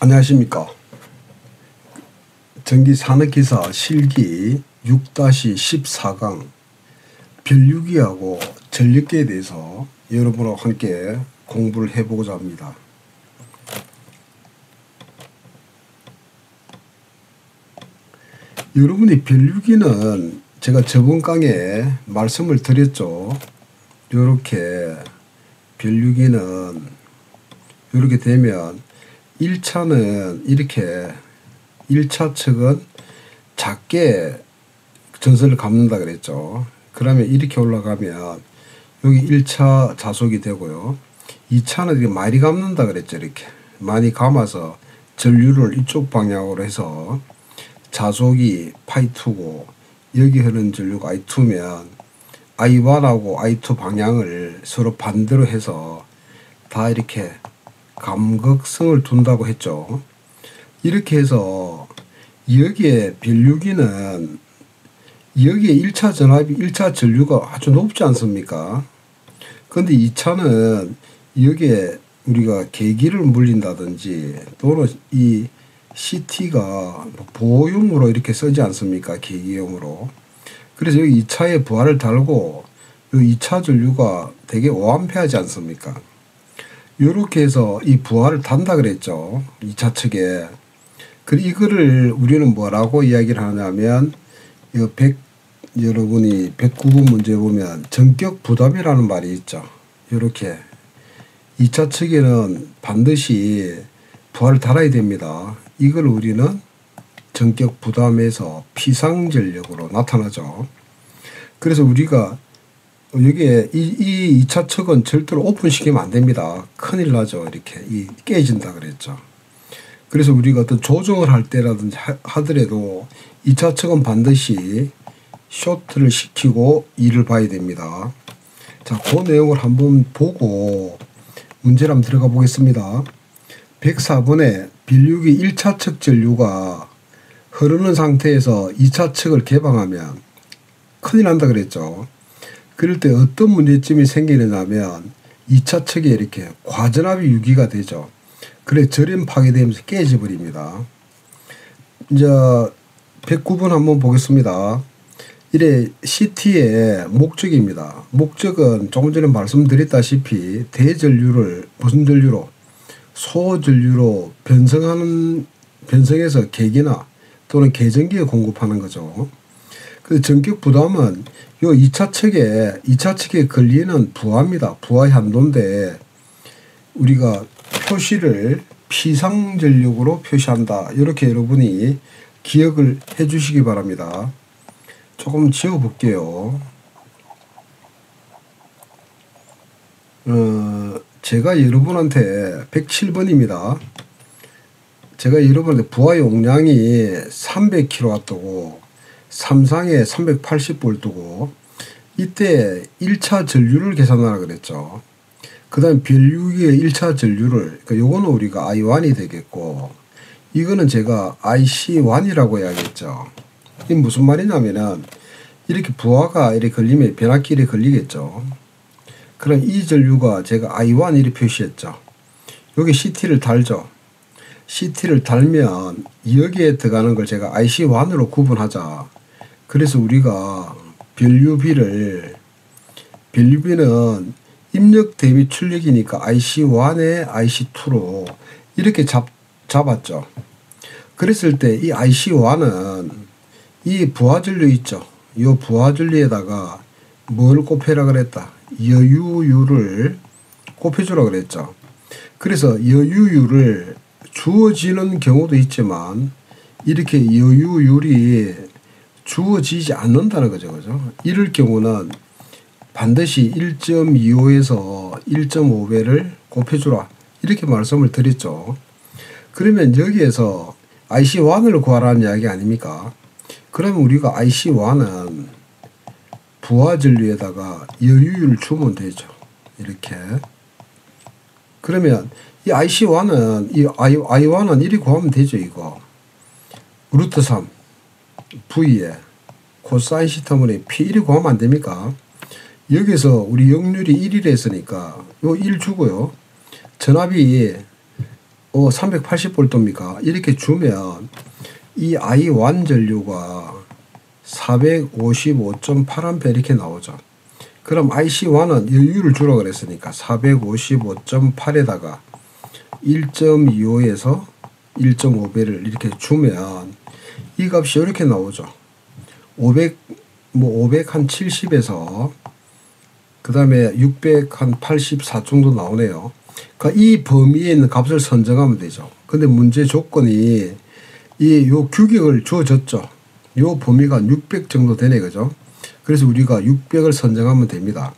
안녕하십니까. 전기산업기사 실기 6-14강 별유기하고 전력계에 대해서 여러분과 함께 공부를 해보고자 합니다. 여러분이 별유기는 제가 저번 강에 말씀을 드렸죠. 이렇게 별유기는 이렇게 되면 1차는 이렇게 1차 측은 작게 전선을 감는다 그랬죠. 그러면 이렇게 올라가면 여기 1차 자속이 되고요. 2차는 이렇게 많이 감는다 그랬죠. 이렇게 많이 감아서 전류를 이쪽 방향으로 해서 자속이 파이2고 여기 흐르는 전류가 I2면 I1하고 I2 방향을 서로 반대로 해서 다 이렇게 감극성을 둔다고 했죠. 이렇게 해서 여기에 별유기는 여기에 1차 전압이 1차 전류가 아주 높지 않습니까? 근데 2차는 여기에 우리가 계기를 물린다든지 또는 이 CT가 보호용으로 이렇게 쓰지 않습니까? 계기용으로. 그래서 여기 2차에 부하를 달고 이 2차 전류가 되게 5A 하지 않습니까? 이렇게 해서 이 부하를 단다 그랬죠. 2차 측에. 그리고 이거를 우리는 뭐라고 이야기를 하냐면 여러분이 109번 문제 보면 전격 부담이라는 말이 있죠. 이렇게 2차 측에는 반드시 부하를 달아야 됩니다. 이걸 우리는 전격 부담에서 피상전력으로 나타나죠. 그래서 우리가 여기에 이 2차 측은 절대로 오픈시키면 안 됩니다. 큰일 나죠. 이렇게 깨진다 그랬죠. 그래서 우리가 어떤 조정을 할 때라든지 하더라도 2차 측은 반드시 쇼트를 시키고 일을 봐야 됩니다. 자, 그 내용을 한번 보고 문제를 한번 들어가 보겠습니다. 104번에 별유기 1차 측 전류가 흐르는 상태에서 2차 측을 개방하면 큰일 난다 그랬죠. 그럴 때 어떤 문제점이 생기느냐면 2차 측에 이렇게 과전압이 유기가 되죠. 그래 절연 파괴되면서 깨져버립니다. 이제 109번 한번 보겠습니다. 이래 CT의 목적입니다. 목적은 조금 전에 말씀드렸다시피 대전류를 무슨 전류로 소전류로 변성해서 계기나 또는 계전기에 공급하는 거죠. 그 전격 부담은 요 2차 측에 걸리는 부하입니다. 부하 한도인데 우리가 표시를 피상전력으로 표시한다. 이렇게 여러분이 기억을 해 주시기 바랍니다. 조금 지워 볼게요. 제가 여러분한테 107번입니다. 제가 여러분한테 부하 용량이 300kW고 삼상에 380V고 이때 1차 전류를 계산하라 그랬죠. 그 다음에 별유기의 1차 전류를 요거는 우리가 I1이 되겠고 이거는 제가 IC1이라고 이야기했죠. 이게 무슨 말이냐면은 이렇게 부하가 이렇게 걸리면 변압기에 걸리겠죠. 그럼 이 전류가 제가 I1 이렇게 표시했죠. 여기 CT를 달죠. CT를 달면 여기에 들어가는 걸 제가 IC1으로 구분하자. 그래서 우리가 별유비는 입력 대비 출력이니까 IC1에 IC2로 이렇게 잡았죠. 그랬을 때 이 IC1은 이 부하전류 있죠. 이 부하전류에다가 뭘 곱해라 그랬다. 여유율을 곱해주라 그랬죠. 그래서 여유율을 주어지는 경우도 있지만 이렇게 여유율이 주어지지 않는다는 거죠. 그죠? 이럴 경우는 반드시 1.25에서 1.5배를 곱해주라. 이렇게 말씀을 드렸죠. 그러면 여기에서 IC1을 구하라는 이야기 아닙니까? 그러면 우리가 IC1은 부하전류에다가 여유율을 주면 되죠. 이렇게. 그러면 이 IC1은, 이 I1은 이리 구하면 되죠. 이거. 루트 3 V에 코사인 시타분의 P 이리 구하면 안 됩니까? 여기서 우리 역률이 1이라 했으니까 요 1 주고요. 전압이 380볼트입니까? 이렇게 주면 이 I1 전류가 455.8A 이렇게 나오죠. 그럼 IC1은 연류를 주라 그랬으니까 455.8에다가 1.25에서 1.5배를 이렇게 주면 이 값이 이렇게 나오죠. 570에서 그 다음에 684 정도 나오네요. 그러니까 이 범위에 있는 값을 선정하면 되죠. 근데 문제 조건이 요 규격을 주어졌죠. 요 범위가 600 정도 되네, 그죠? 그래서 우리가 600을 선정하면 됩니다.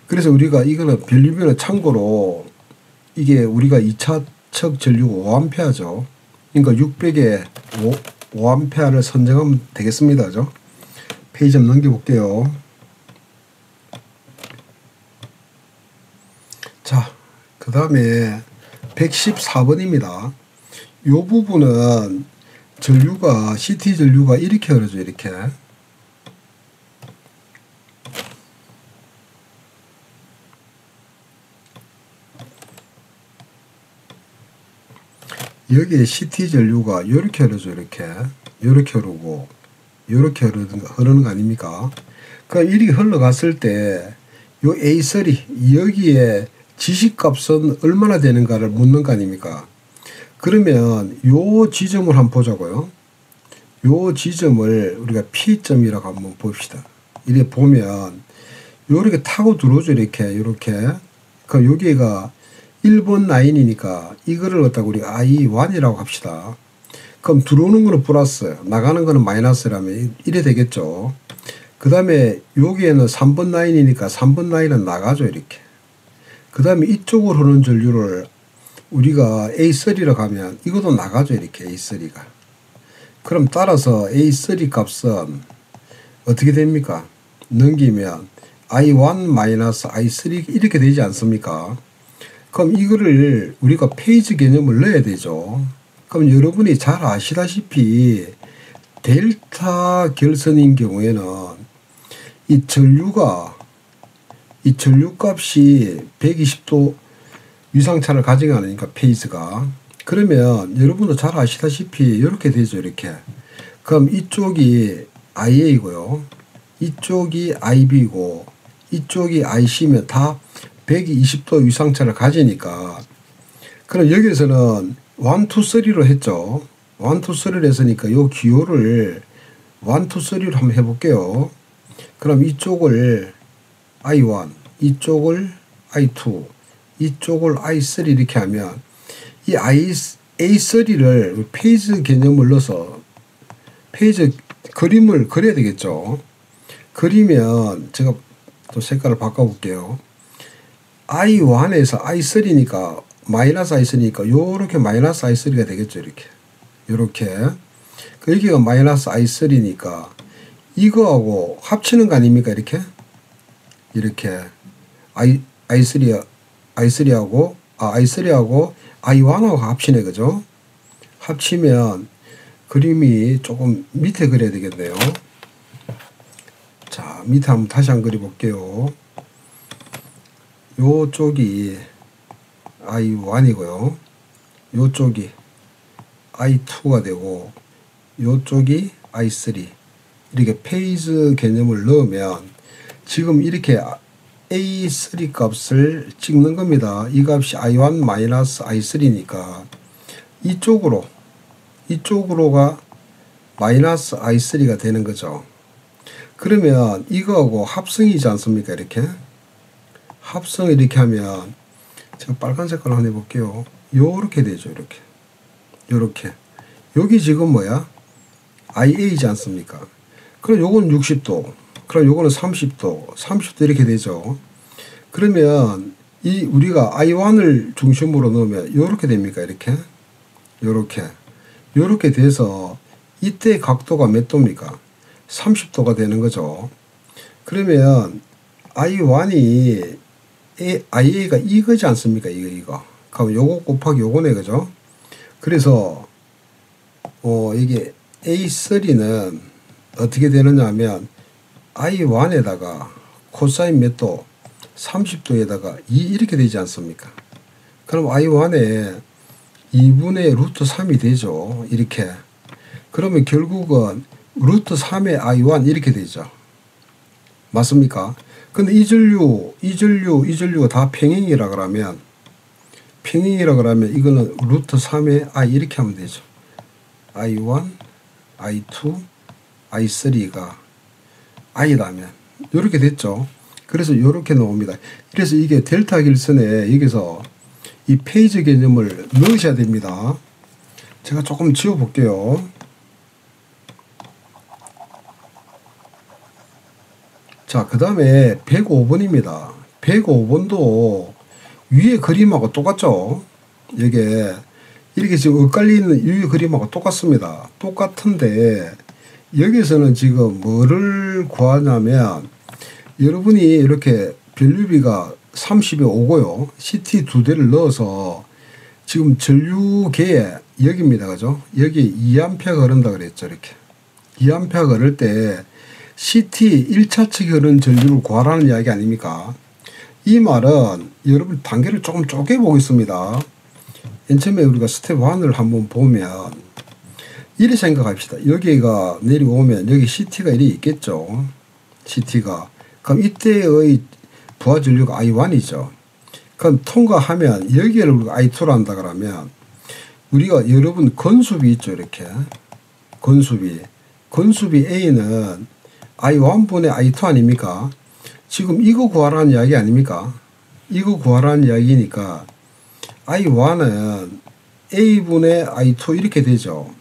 그래서 우리가 이거는 변류비는 참고로 이게 우리가 2차 척 전류가 5A죠. 그러니까 600에 5A를 선정하면 되겠습니다, 그죠? 페이지 좀 넘겨볼게요. 자, 그 다음에 114번입니다. 요 부분은 전류가 CT 전류가 이렇게 흐르죠. 이렇게 여기에 CT 전류가 이렇게 흐르죠. 이렇게 흐르고 이렇게 흐르는 거 아닙니까? 그러니까 이렇게 흘러갔을 때 요 A3 여기에 지시값은 얼마나 되는가를 묻는 거 아닙니까? 그러면 요 지점을 한번 보자고요. 요 지점을 우리가 P점이라고 한번 봅시다. 이렇게 보면 요렇게 타고 들어오죠. 이렇게 그럼 여기가 1번 라인이니까 이거를 갖다가 우리가 I1이라고 합시다. 그럼 들어오는 거는 플러스, 나가는 거는 마이너스라면 이래 되겠죠. 그 다음에 여기에는 3번 라인이니까 3번 라인은 나가죠. 이렇게. 그 다음에 이쪽으로 흐르는 전류를 우리가 A3라고 하면 이것도 나가죠. 이렇게 A3가. 그럼 따라서 A3 값은 어떻게 됩니까? 넘기면 I1-I3 이렇게 되지 않습니까? 그럼 이거를 우리가 페이지 개념을 넣어야 되죠. 그럼 여러분이 잘 아시다시피 델타 결선인 경우에는 이 전류값이 120도 위상차를 가지가 않으니까 페이즈가. 그러면 여러분도 잘 아시다시피 이렇게 되죠. 이렇게. 그럼 이쪽이 IA고요. 이쪽이 IB고 이쪽이 IC면 다 120도 위상차를 가지니까. 그럼 여기서는 1, 2, 3로 했죠. 1, 2, 3를 했으니까 요 기호를 1, 2, 3로 한번 해볼게요. 그럼 이쪽을 I1, 이쪽을 I2, 이쪽을 I3 이렇게 하면 이 A3를 페이지 개념을 넣어서 페이지 그림을 그려야 되겠죠. 그리면 제가 또 색깔을 바꿔볼게요. I1에서 I3니까 마이너스 I3니까 요렇게 마이너스 I3가 되겠죠. 이렇게 여기가 마이너스 I3니까 이거하고 합치는 거 아닙니까? 이렇게 I3하고 I1하고 합치네, 그죠? 합치면 그림이 조금 밑에 그려야 되겠네요. 자, 밑에 한번 다시 한번 그려볼게요. 요쪽이 I1이고요. 요쪽이 I2가 되고 요쪽이 I3. 이렇게 페이즈 개념을 넣으면 지금 이렇게 A3 값을 찍는 겁니다. 이 값이 I1-I3니까 이쪽으로가 마이너스 I3가 되는 거죠. 그러면 이거하고 합성이지 않습니까? 이렇게 합성을 이렇게 하면 제가 빨간 색깔로 한번 해볼게요. 요렇게 되죠. 요렇게 여기 지금 뭐야? IA이지 않습니까? 그럼 요건 60도, 그럼 요거는 30도 이렇게 되죠. 그러면 이 우리가 I1을 중심으로 넣으면 요렇게 됩니까? 요렇게 돼서 이때 각도가 몇 도입니까? 30도가 되는 거죠. 그러면 I1이 IA가 이거지 않습니까? 이거. 그럼 요거 곱하기 요거네, 그죠? 그래서 이게 A3는 어떻게 되느냐 하면 I1에다가 코사인 몇 도? 30도에다가 2 이렇게 되지 않습니까? 그럼 I1에 2분의 루트 3이 되죠. 이렇게. 그러면 결국은 루트 3의 I1 이렇게 되죠. 맞습니까? 근데 이 전류가 다 평행이라 그러면 이거는 루트 3의 I 이렇게 하면 되죠. I1, I2, I3가 I라면 이렇게 됐죠. 그래서 이렇게 나옵니다. 그래서 이게 델타 길선에 여기서 이 페이지 개념을 넣으셔야 됩니다. 제가 조금 지워 볼게요. 자, 그 다음에 105번입니다. 105번도 위에 그림하고 똑같죠? 이게 이렇게 지금 엇갈리는 위에 그림하고 똑같습니다. 똑같은데 여기서는 지금 뭐를 구하냐면 여러분이 이렇게 변류비가 30에 오고요. CT 두 대를 넣어서 지금 전류계에 여기입니다. 그죠? 여기 2A가 흐른다 그랬죠. 이렇게 2A 흐를 때 CT 1차 측에 흐르는 전류를 구하라는 이야기 아닙니까? 이 말은 여러분 단계를 조금 쪼개 보겠습니다. 맨 처음에 우리가 스텝 1을 한번 보면 이렇게 생각합시다. 여기가 내려오면 여기 CT가 이리 있겠죠. CT가. 그럼 이때의 부하 전류가 I1이죠. 그럼 통과하면 여기를 우리가 I2로 한다 그러면 우리가 여러분 건수비 있죠. 이렇게. 건수비 A는 I1분의 I2 아닙니까? 지금 이거 구하라는 이야기 아닙니까? 이거 구하라는 이야기니까 I1은 A분의 I2 이렇게 되죠.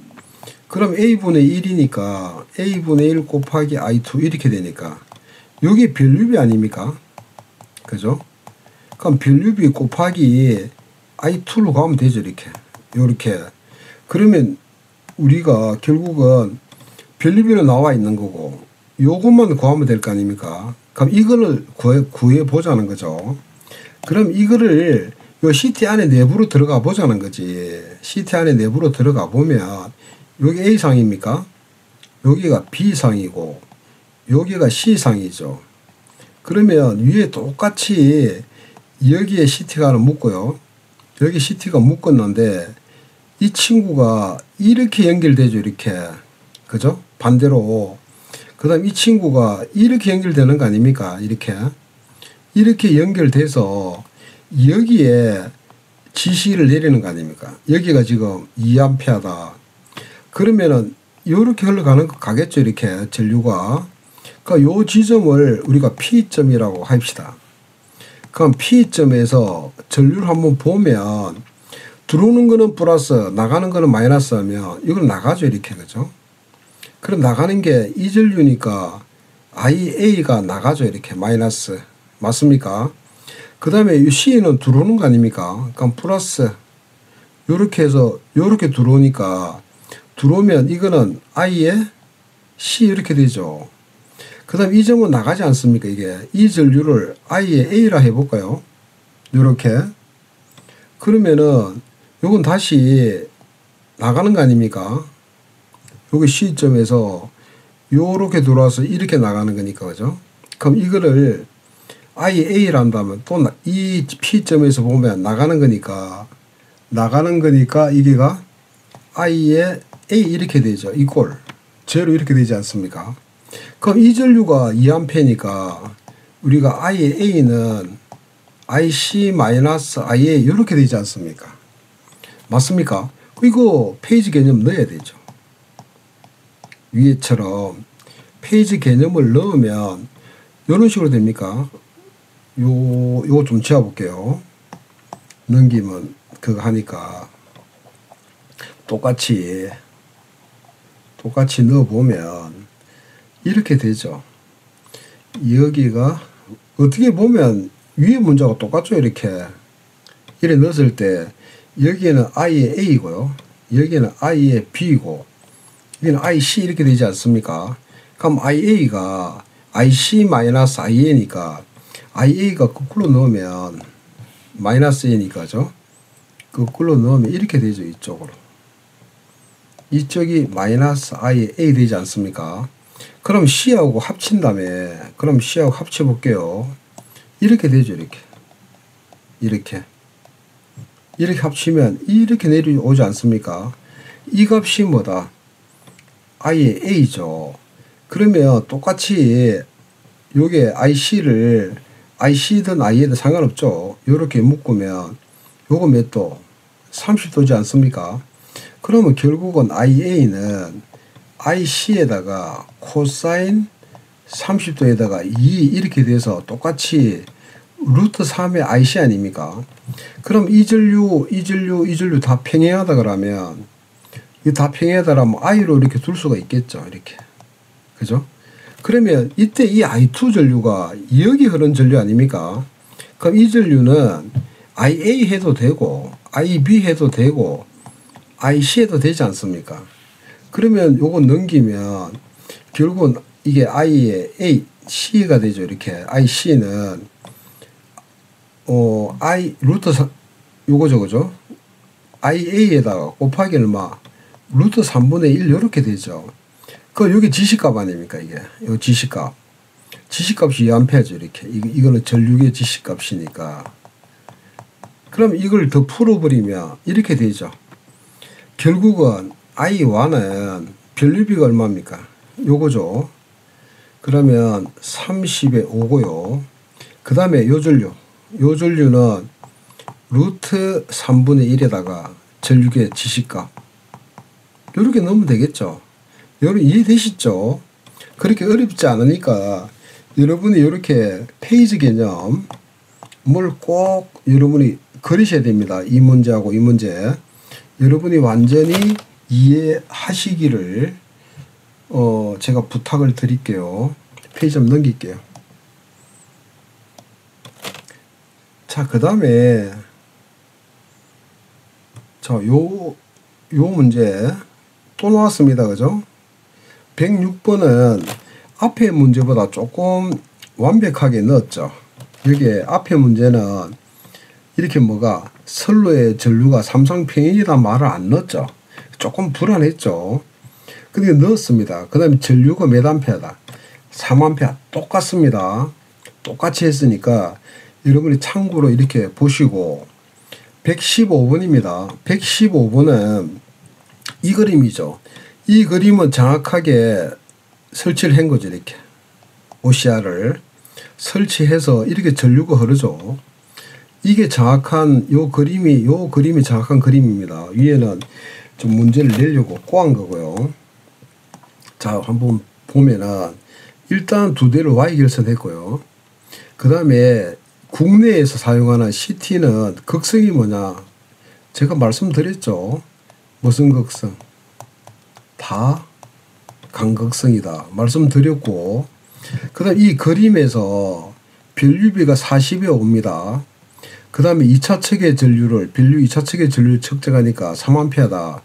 그럼 A분의 1이니까 A분의 1 곱하기 I2 이렇게 되니까 여기 변류비 아닙니까? 그죠? 그럼 변류비 곱하기 I2로 가면 되죠. 이렇게. 그러면 우리가 결국은 변류비는 나와 있는 거고 요것만 구하면 될 거 아닙니까? 그럼 이거를 구해 보자는 거죠. 그럼 이거를 요 CT 안에 내부로 들어가 보자는 거지. CT 안에 내부로 들어가 보면 여기 A상입니까? 여기가 B상이고 여기가 C상이죠. 그러면 위에 똑같이 여기에 CT가 하나 묶고요. 여기 CT가 묶었는데 이 친구가 이렇게 연결되죠. 이렇게. 그죠? 반대로. 그 다음 이 친구가 이렇게 연결되는 거 아닙니까? 이렇게 연결돼서 여기에 지시를 내리는 거 아닙니까? 여기가 지금 2A다. 그러면은 이렇게 흘러가는 거 가겠죠. 이렇게 전류가. 그러니까 요 지점을 우리가 P점이라고 합시다. 그럼 P점에서 전류를 한번 보면 들어오는 거는 플러스 나가는 거는 마이너스 하면 이건 나가죠. 이렇게. 그죠? 그럼 나가는 게 이 전류니까 IA가 나가죠. 이렇게 마이너스. 맞습니까? 그 다음에 C는 들어오는 거 아닙니까? 그럼 플러스. 요렇게 해서 요렇게 들어오니까 들어오면 이거는 I에 C 이렇게 되죠. 그 다음 이 점은 나가지 않습니까? 이 전류를 I에 A라 해볼까요? 요렇게. 그러면은 요건 다시 나가는 거 아닙니까? 여기 C점에서 요렇게 들어와서 이렇게 나가는 거니까. 그죠? 그럼 이거를 IA라 한다면 또 이 P점에서 보면 나가는 거니까 이게가 I에 A 이렇게 되죠. 이꼴. 제로 이렇게 되지 않습니까? 그럼 이 전류가 2A니까 우리가 I의 A는 IC-IA 이렇게 되지 않습니까? 맞습니까? 이거 페이지 개념 넣어야 되죠. 위에처럼 페이지 개념을 넣으면 이런 식으로 됩니까? 요거 좀 지워볼게요. 넘기면 그거 하니까 똑같이 넣어보면 이렇게 되죠. 여기가 어떻게 보면 위에 문자가 똑같죠. 이렇게 넣었을 때 여기에는 I의 A고요. 여기에는 I의 B고 여기는 IC 이렇게 되지 않습니까? 그럼 IA가 IC-IA니까 IA가 거꾸로 넣으면 마이너스 A니까죠. 거꾸로 넣으면 이렇게 되죠. 이쪽으로. 이쪽이 마이너스 I의 A 되지 않습니까? 그럼 C하고 합친다음에 그럼 C하고 합쳐볼게요. 이렇게 되죠. 이렇게 이렇게 합치면 이렇게 내려오지 않습니까? 이 값이 뭐다? I의 A죠. 그러면 똑같이 요게 IC를 IC든 I든 상관없죠. 요렇게 묶으면 요거 몇 도? 30도지 않습니까? 그러면 결국은 IA는 IC에다가 코사인 30도에다가 2 이렇게 돼서 똑같이 루트 3의 IC 아닙니까? 그럼 이 전류 다 평행하다 그러면 이 다 평행하다라면 I로 이렇게 둘 수가 있겠죠. 이렇게. 그죠? 그러면 이때 이 I2 전류가 여기 흐른 전류 아닙니까? 그럼 이 전류는 IA 해도 되고 IB 해도 되고 IC 해도 되지 않습니까? 그러면 요거 넘기면 결국은 이게 I의 A, C가 되죠. 이렇게 IC는 I 루트 요거죠. 그죠? IA에다가 곱하기 얼마? 루트 3분의 1 이렇게 되죠. 그 여기 지시값 아닙니까? 이게 요 지시값. 지시값이 2A죠. 이렇게. 이거는 전류의 지시값이니까. 그럼 이걸 더 풀어버리면 이렇게 되죠. 결국은 I1은 변류비가 얼마입니까? 요거죠. 그러면 30에 5고요. 그 다음에 요 전류는 루트 3분의 1에다가 전류의 지시값. 요렇게 넣으면 되겠죠. 여러분 이해되시죠? 그렇게 어렵지 않으니까 여러분이 이렇게 페이지 개념을 꼭 여러분이 그리셔야 됩니다. 이 문제하고 이 문제. 여러분이 완전히 이해하시기를 제가 부탁을 드릴게요. 페이지 좀 넘길게요. 자, 그 다음에 요 문제 또 나왔습니다. 그죠? 106번은 앞에 문제보다 조금 완벽하게 넣었죠. 여기에 앞에 문제는 이렇게 뭐가 선로의 전류가 삼성평행이다 말을 안 넣었죠. 조금 불안했죠. 근데 넣었습니다. 그 다음에 전류가 몇 암페어다? 3A 똑같습니다. 똑같이 했으니까 여러분이 참고로 이렇게 보시고 115번입니다. 115번은 이 그림이죠. 이 그림은 정확하게 설치를 한 거죠. 이렇게 OCR을 설치해서 이렇게 전류가 흐르죠. 이게 정확한 요 그림이 정확한 그림입니다. 위에는 좀 문제를 내려고 꼬한 거고요. 자, 한번 보면은 일단 두 대를 Y 결선했고요. 그 다음에 국내에서 사용하는 CT는 극성이 뭐냐? 제가 말씀드렸죠. 무슨 극성? 다 강극성이다. 말씀드렸고, 그 다음 이 그림에서 변류비가 40에 옵니다. 그 다음에 2차 측의 전류를, 변류 2차 측의 전류를 측정하니까 3A다.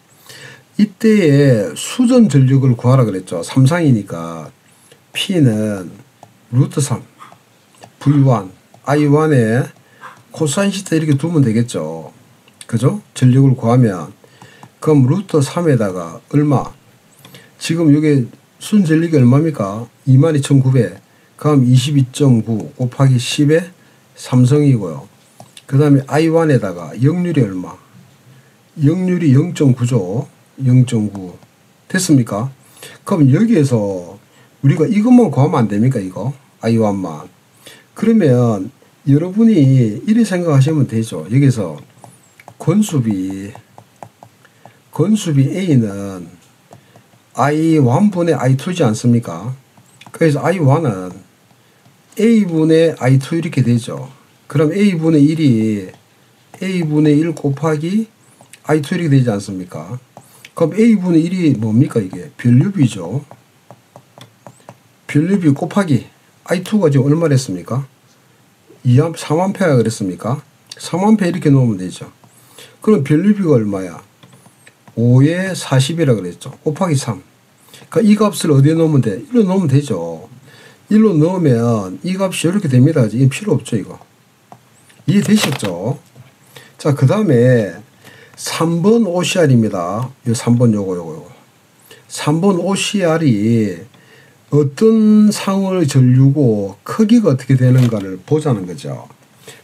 이때에 수전 전력을 구하라 그랬죠. 3상이니까 P는 루트 3, V1, I1에 코사인 시타 이렇게 두면 되겠죠. 그죠? 전력을 구하면 그럼 루트 3에다가 얼마? 지금 이게 순 전력이 얼마입니까? 22,900. 그럼 22.9 곱하기 10에 삼성이고요. 그 다음에 I1에다가 역률이 얼마? 역률이 0.9죠. 0.9 됐습니까? 그럼 여기에서 우리가 이것만 구하면 안 됩니까? 이거 I1만. 그러면 여러분이 이렇게 생각하시면 되죠. 여기서 건수비 A는 I1분의 I2지 않습니까? 그래서 I1은 A분의 I2 이렇게 되죠. 그럼 A분의 1이 A분의 1 곱하기 I2 이렇게 되지 않습니까? 그럼 A분의 1이 뭡니까? 이게 변류비죠. 변류비 곱하기 I2가 지금 얼마 됐습니까? 3A가 그랬습니까? 3A 이렇게 놓으면 되죠. 그럼 변류비가 얼마야? 5에 40이라 그랬죠. 곱하기 3. 그러니까 이 값을 어디에 넣으면 돼? 1로 넣으면 되죠. 1로 넣으면 이 값이 이렇게 됩니다. 이게 필요 없죠, 이거. 이해되셨죠? 자, 그 다음에 3번 OCR입니다. 요 3번 요거. 3번 OCR이 어떤 상을 전류고 크기가 어떻게 되는가를 보자는 거죠.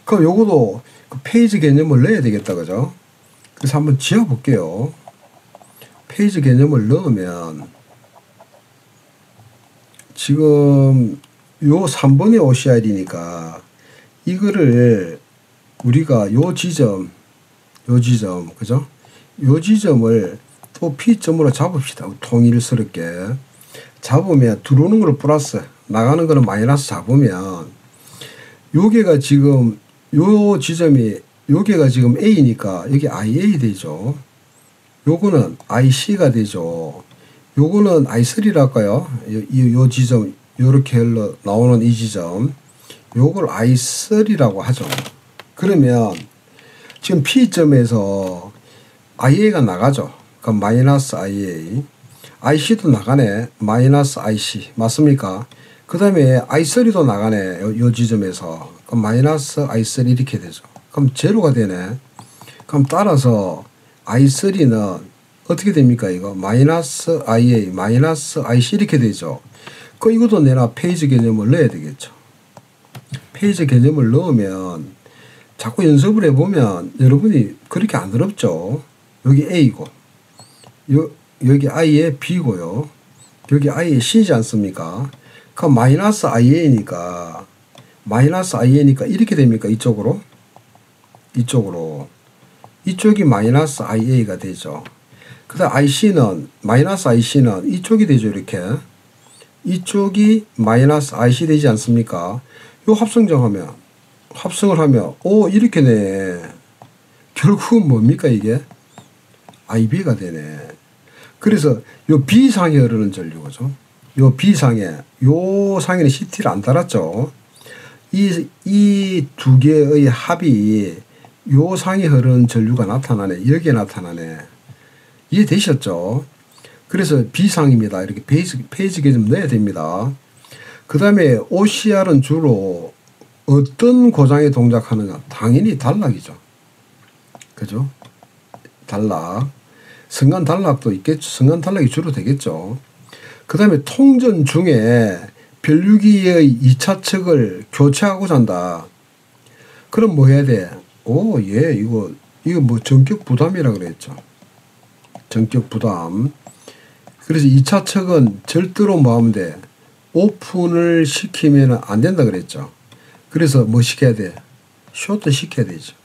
그럼 요것도 페이지 개념을 넣어야 되겠다, 그죠? 그래서 한번 지어 볼게요. 페이지 개념을 넣으면 지금 요 3번의 OCR이니까 이거를 우리가 요 지점, 그죠? 요 지점을 또 P점으로 잡읍시다. 통일스럽게. 잡으면 들어오는 거를 플러스, 나가는 거는 마이너스 잡으면 요게가 지금 요 지점이 요게가 지금 A니까 여기 IA 되죠. 요거는 IC가 되죠. 요거는 I3라 할까요? 요 지점 요렇게 흘러 나오는 이 지점 요걸 I3라고 하죠. 그러면 지금 P점에서 IA가 나가죠. 그럼 마이너스 IA, IC도 나가네. 마이너스 IC 맞습니까? 그 다음에 I3도 나가네. 요 지점에서. 그럼 마이너스 I3 이렇게 되죠. 그럼 제로가 되네. 그럼 따라서 I3는 어떻게 됩니까? 이거 마이너스 IA, 마이너스 IC 이렇게 되죠. 그 이것도 내가 페이지 개념을 넣어야 되겠죠. 페이지 개념을 넣으면 자꾸 연습을 해보면 여러분이 그렇게 안 어렵죠. 여기 A고 여기 I에 B고요. 여기 I에 C지 않습니까? 그럼 마이너스 IA니까 이렇게 됩니까? 이쪽으로 이쪽이 마이너스 IA가 되죠. 그 다음 IC는 마이너스 IC는 이쪽이 되죠. 이렇게 이쪽이 마이너스 IC 되지 않습니까? 요 합성을 하면 오 이렇게 네. 결국은 뭡니까 이게? IB가 되네. 그래서 요 B상에 흐르는 전류죠. 요 B상에 요 상에는 CT를 안 달았죠. 이 두 개의 합이 요 상에 흐르는 전류가 나타나네. 여기에 나타나네. 이해되셨죠? 그래서 B상입니다. 이렇게 페이지 개념 넣어야 됩니다. 그 다음에 OCR은 주로 어떤 고장에 동작하느냐? 당연히 단락이죠. 그죠? 단락. 성간 단락도 있겠죠. 성간 단락이 주로 되겠죠. 그 다음에 통전 중에 변류기의 2차 척을 교체하고자 한다. 그럼 뭐 해야 돼? 오, 예, 이거 뭐 전격 부담이라 그랬죠. 전격 부담. 그래서 2차 척은 절대로 뭐 하면 돼? 오픈을 시키면 안 된다 그랬죠. 그래서 뭐 시켜야 돼? 쇼트 시켜야 되죠.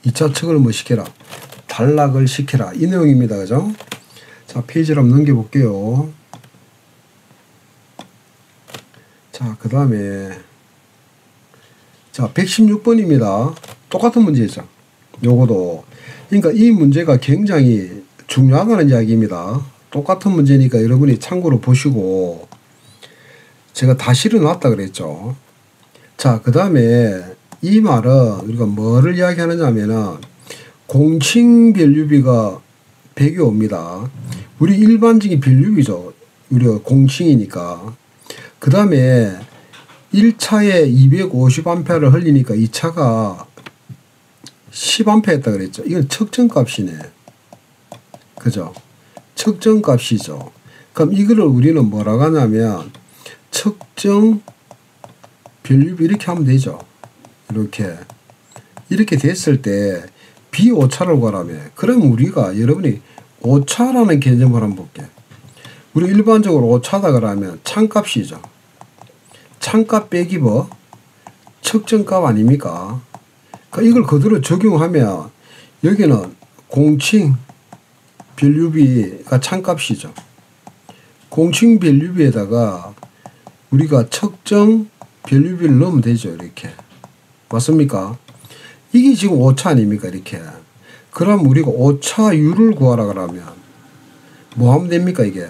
2차 척을 뭐 시켜라? 단락을 시켜라. 이 내용입니다. 그죠? 자, 페이지를 한번 넘겨볼게요. 자, 그 다음에 자, 116번입니다. 똑같은 문제죠. 요거도. 그러니까 이 문제가 굉장히 중요하다는 이야기입니다. 똑같은 문제니까 여러분이 참고로 보시고 제가 다 실어놨다 그랬죠. 자, 그 다음에 이 말은 우리가 뭐를 이야기하느냐 하면은 공칭 변류비가 100이 옵니다. 우리 일반적인 변류비죠. 우리가 공칭이니까. 그 다음에 1차에 250A를 흘리니까 2차가 10A 했다 그랬죠. 이건 측정값이네. 그죠? 측정값이죠. 그럼 이거를 우리는 뭐라고 하냐면 측정 변류비 이렇게 하면 되죠. 이렇게 됐을 때 비오차를 구하라며. 그럼 우리가 여러분이 오차라는 개념을 한번 볼게요. 우리 일반적으로 오차다 그러면 창값이죠. 창값 빼기 뭐? 측정값 아닙니까? 그러니까 이걸 그대로 적용하면 여기는 공칭 변류비가 창값이죠. 공칭 변류비에다가 우리가 측정 변류비를 넣으면 되죠. 이렇게. 맞습니까? 이게 지금 오차 아닙니까? 이렇게. 그럼 우리가 오차율을 구하라 그러면 뭐 하면 됩니까? 이게.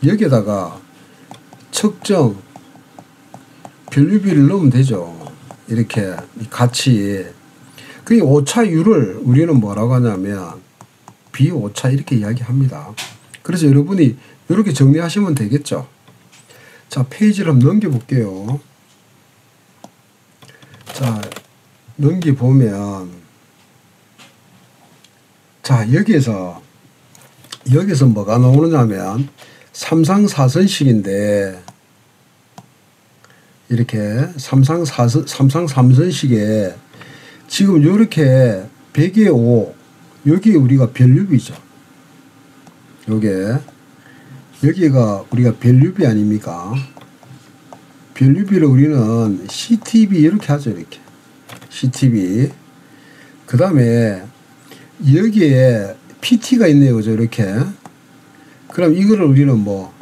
여기에다가 측정 변류비를 넣으면 되죠. 이렇게 같이. 그 오차율을 우리는 뭐라고 하냐면 비오차 이렇게 이야기합니다. 그래서 여러분이 이렇게 정리하시면 되겠죠. 자, 페이지를 한번 넘겨볼게요. 자, 넘겨보면 자, 여기에서 뭐가 나오느냐면 삼상사선식인데 이렇게 삼상삼선식에 지금 이렇게 100에 5 여기 우리가 밸류비죠. 여기가 우리가 밸류비 아닙니까? 밸류비를 우리는 CTB 이렇게 하죠. 이렇게 CTB. 그 다음에 여기에 PT가 있네요. 그죠? 이렇게. 그럼 이거를 우리는 뭐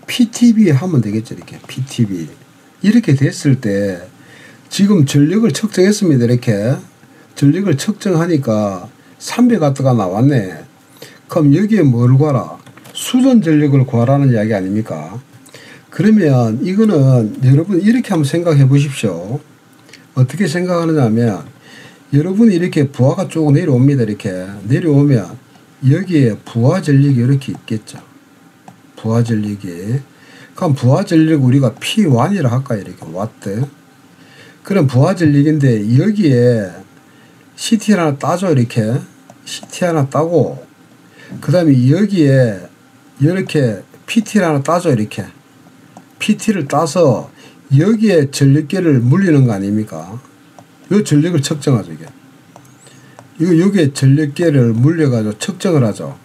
PTB 하면 되겠죠. 이렇게 PTB. 이렇게 됐을 때 지금 전력을 측정했습니다. 이렇게 전력을 측정하니까 300W가 나왔네. 그럼 여기에 뭘 구하라? 수전 전력을 구하라는 이야기 아닙니까? 그러면 이거는 여러분 이렇게 한번 생각해 보십시오. 어떻게 생각하느냐 하면 여러분이 이렇게 부하가 쭉 내려옵니다. 이렇게 내려오면 여기에 부하 전력이 이렇게 있겠죠. 부하 전력이. 그럼 부하 전력 우리가 P1이라 할까요? 이렇게 와트. 그럼 부하 전력인데 여기에 CT 하나 따죠. 이렇게 CT 하나 따고 그 다음에 여기에 이렇게 PT를 하나 따죠. 이렇게 PT를 따서 여기에 전력계를 물리는 거 아닙니까? 요 전력을 측정하죠. 여기에 전력계를 물려가지고 측정을 하죠.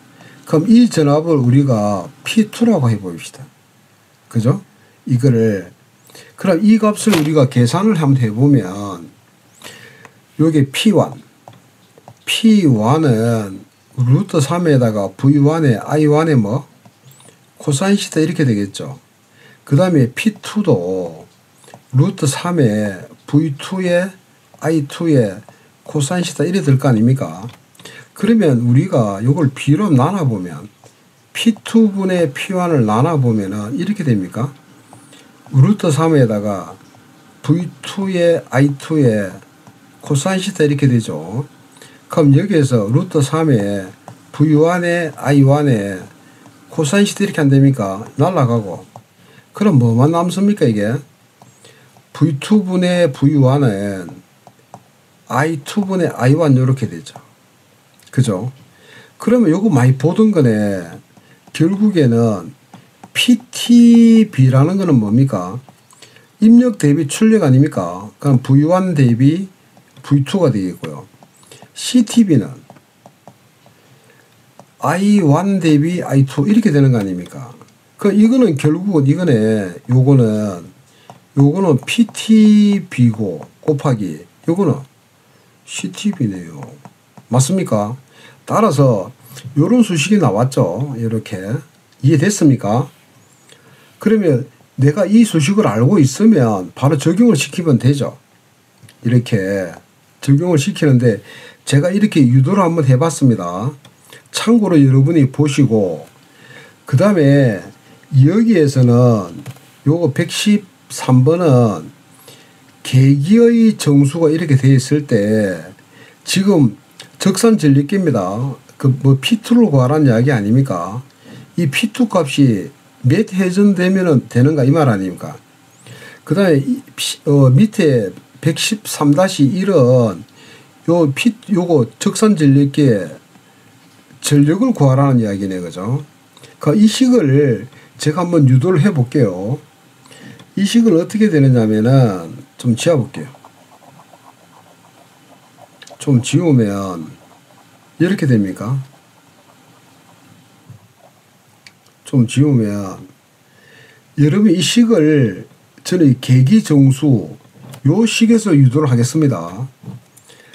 그럼 이 전압을 우리가 P2라고 해봅시다. 그죠? 이거를. 그럼 이 값을 우리가 계산을 한번 해보면 요게 P1. P1은 루트 3에다가 V1에 I1에 뭐? 코사인 시타 이렇게 되겠죠. 그 다음에 P2도 루트 3에 V2에 I2에 코사인 시타 이래 될 거 아닙니까? 그러면 우리가 요걸 B로 나눠보면 P2분의 P1을 나눠보면은 이렇게 됩니까? 루트 3에다가 V2에 I2에 코사인 시타 이렇게 되죠. 그럼 여기에서 루트 3에 V1에 I1에 코사인 시타 이렇게 안 됩니까? 날라가고. 그럼 뭐만 남습니까 이게? V2분의 V1은 I2분의 I1 이렇게 되죠. 그죠? 그러면 요거 많이 보던 거네. 결국에는 PTB라는 거는 뭡니까? 입력 대비 출력 아닙니까? 그럼 V1 대비 V2가 되겠고요. CTB는 I1 대비 I2 이렇게 되는 거 아닙니까? 그 이거는 결국은 요거는 PTB고 곱하기 요거는 CTB네요. 맞습니까? 따라서 요런 수식이 나왔죠. 이렇게 이해됐습니까? 그러면 내가 이 수식을 알고 있으면 바로 적용을 시키면 되죠. 이렇게 적용을 시키는데 제가 이렇게 유도를 한번 해봤습니다. 참고로 여러분이 보시고 그 다음에 여기에서는 요거 113번은 계기의 정수가 이렇게 되어 있을 때 지금 적산 전력계입니다. 그 뭐 P2를 구하라는 이야기 아닙니까? 이 P2 값이 몇 회전되면은 되는가 이 말 아닙니까? 그 다음에 밑에 113-1은 요거 적산 전력계 전력을 구하라는 이야기네. 그죠? 이 식을 제가 한번 유도를 해 볼게요. 이 식은 어떻게 되느냐면은 좀 지워 볼게요. 좀 지우면 이렇게 됩니까? 좀 지우면 여러분 이 식을 저는 계기정수 요 식에서 유도를 하겠습니다.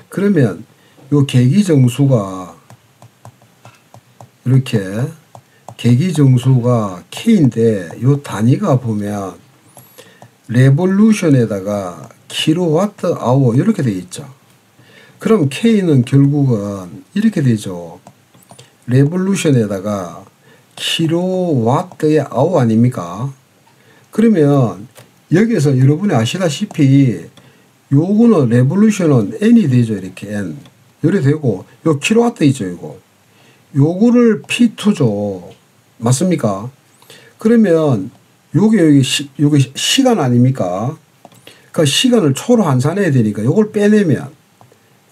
그러면 요 계기정수가 이렇게 계기정수가 K인데 요 단위가 보면 레볼루션에다가 킬로와트 아워 이렇게 되어 있죠. 그럼 K는 결국은 이렇게 되죠. 레볼루션에다가 킬로와트의 아워 아닙니까? 그러면 여기서 여러분이 아시다시피 요거는 레볼루션은 N이 되죠. 이렇게 N. 이렇게 되고 요 킬로와트 있죠. 요거를 P2죠. 맞습니까? 그러면 요게 시간 아닙니까? 그 시간을 초로 환산해야 되니까 요걸 빼내면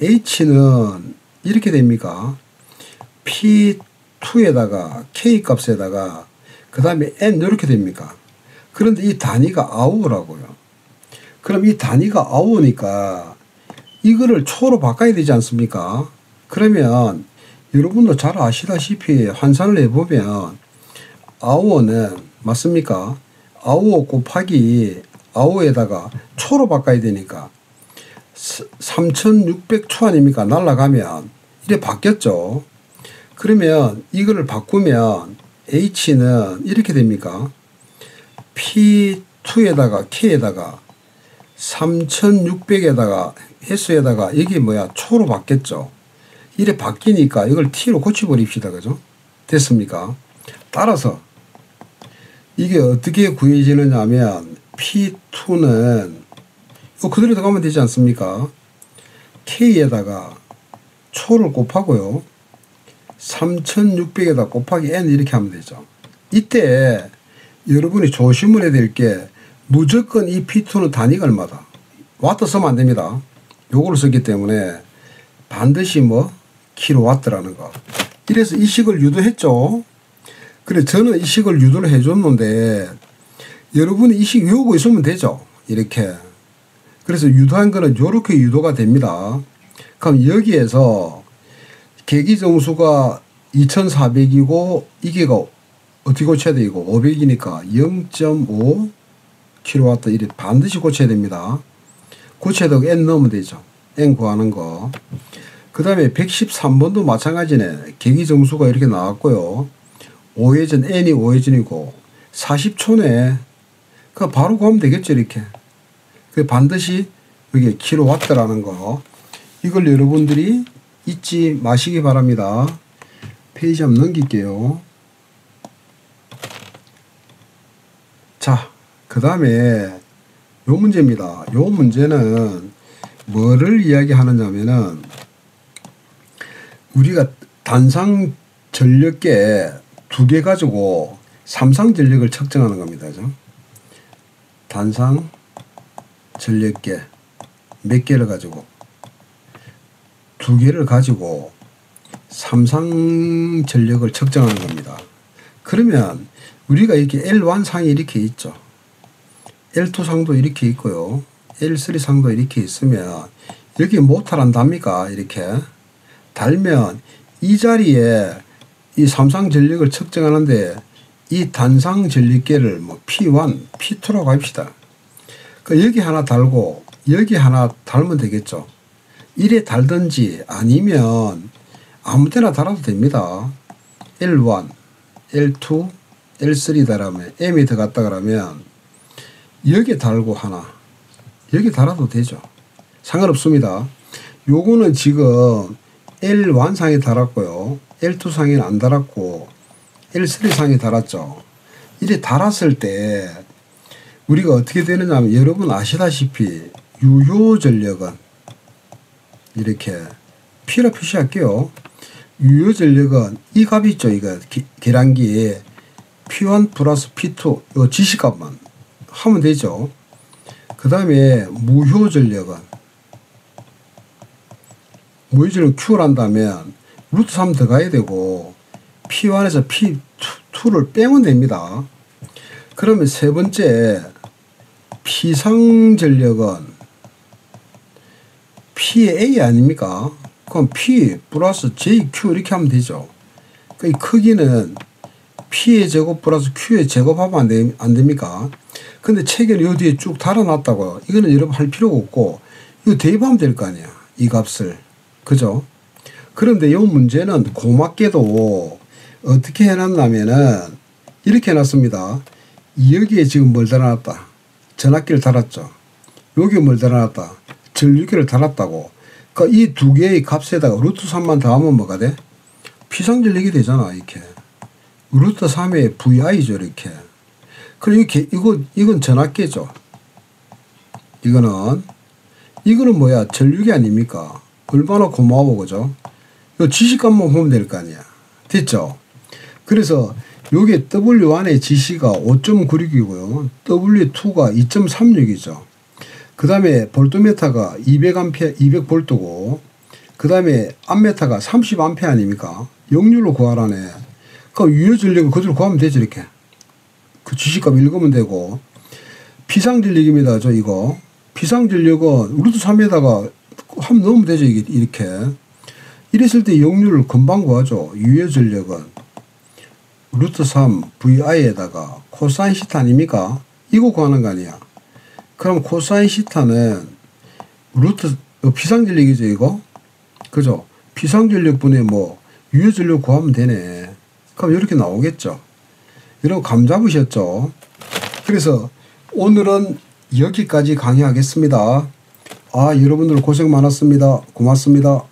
H는 이렇게 됩니까? P2에다가 K 값에다가 그 다음에 N 이렇게 됩니까? 그런데 이 단위가 아우라고요. 그럼 이 단위가 아우니까 이거를 초로 바꿔야 되지 않습니까? 그러면 여러분도 잘 아시다시피 환산을 해보면 아우어는 맞습니까? 아우어 곱하기 아우어에다가 초로 바꿔야 되니까 3600초 아닙니까? 날라가면 이래 바뀌었죠. 그러면 이거를 바꾸면 H는 이렇게 됩니까? P2에다가 K에다가 3600에다가 S에다가 이게 뭐야? 초로 바뀌었죠. 이래 바뀌니까 이걸 T로 고쳐버립시다. 그죠? 됐습니까? 따라서 이게 어떻게 구해지느냐 하면 P2는 이거 그대로 들어가면 되지 않습니까? K에다가 초를 곱하고요. 3600에다 곱하기 N 이렇게 하면 되죠. 이때 여러분이 조심을 해야 될 게 무조건 이 P2는 단위가 얼마다. 와트 쓰면 안 됩니다. 요거를 썼기 때문에 반드시 뭐 킬로와트라는 거. 이래서 이 식을 유도했죠. 그래 저는 이 식을 유도를 해줬는데 여러분이 이 식 외우고 있으면 되죠. 이렇게. 그래서 유도한 거는 요렇게 유도가 됩니다. 그럼 여기에서 계기정수가 2400이고 이게가 어떻게 고쳐야 돼? 이거 500이니까 0.5 kW 이래 반드시 고쳐야 됩니다. 고쳐야 되고 N 넣으면 되죠. N 구하는 거. 그 다음에 113번도 마찬가지네. 계기정수가 이렇게 나왔고요. 5회전 N이 5회전이고 40초네. 그 바로 구하면 되겠죠. 이렇게. 그 반드시 여기 킬로와트라는 거. 이걸 여러분들이 잊지 마시기 바랍니다. 페이지 한번 넘길게요. 자, 그 다음에 요 문제입니다. 요 문제는 뭐를 이야기하느냐면은 우리가 단상 전력계 2개 가지고 삼상 전력을 측정하는 겁니다. 그죠? 단상 전력계 몇 개를 가지고 2개를 가지고 삼상 전력을 측정하는 겁니다. 그러면 우리가 이렇게 L1 상이 이렇게 있죠. L2 상도 이렇게 있고요. L3 상도 이렇게 있으면 여기 모탈 답니까? 이렇게 달면 이 자리에 이 삼상 전력을 측정하는데 이 단상 전력계를 뭐 P1, P2라고 합시다. 그 여기 하나 달고 여기 하나 달면 되겠죠. 이래 달든지 아니면 아무 데나 달아도 됩니다. L1, L2, L3 달하면 M이 들어갔다 그러면 여기 달고 하나 여기 달아도 되죠. 상관없습니다. 요거는 지금 L1 상에 달았고요. L2 상에는 안 달았고 L3 상에 달았죠. 이래 달았을 때 우리가 어떻게 되느냐 하면 여러분 아시다시피 유효 전력은 이렇게 P로 표시할게요. 유효 전력은 이 값이 있죠. 이거 계량기에 P1 플러스 P2 요 지시값만 하면 되죠. 그 다음에 무효 전력은 무효 전력 Q를 한다면 루트 3 들어가야 되고 P1에서 P2를 빼면 됩니다. 그러면 세 번째 P상 전력은 P의 A 아닙니까? 그럼 P 플러스 JQ 이렇게 하면 되죠. 그 크기는 P의 제곱 플러스 Q의 제곱하면 안 됩니까? 근데 책에 요 뒤에 쭉 달아놨다고. 이거는 여러분 할 필요가 없고 이거 대입하면 될 거 아니야. 이 값을. 그죠? 그런데 이 문제는 고맙게도 어떻게 해놨냐면은 이렇게 해놨습니다. 여기에 지금 뭘 달아놨다. 전압기를 달았죠. 여기에 뭘 달아놨다. 전류기를 달았다고. 그러니까 이 두 개의 값에다가 루트 3만 더하면 뭐가 돼? 피상전력이 되잖아. 이렇게. 루트 3의 VI죠. 이렇게. 그리고 이건 전압계죠. 이거는 뭐야? 전류기 아닙니까? 얼마나 고마워. 그죠? 요 지시값만 보면 될 거 아니야. 됐죠? 그래서 요게 W1의 지시가 5.96이고요. W2가 2.36이죠. 그 다음에 볼트미터가 200볼트고, 그 다음에 암메터가 30A 아닙니까? 역률로 구하라네. 그럼 유효 전력은 그대로 구하면 되지, 이렇게. 그 지시값 읽으면 되고. 피상전력입니다, 이거. 피상전력은 루트 3에다가 한번 넣으면 되죠, 이렇게. 이랬을 때 역률을 금방 구하죠. 유효 전력은 루트 3 VI에다가 코사인 시타 아닙니까? 이거 구하는 거 아니야. 그럼 코사인 시타는 루트 비상전력이죠 이거. 그죠? 비상전력분의 뭐 유효 전력 구하면 되네. 그럼 이렇게 나오겠죠. 여러분 감 잡으셨죠? 그래서 오늘은 여기까지 강의하겠습니다. 여러분들 고생 많았습니다. 고맙습니다.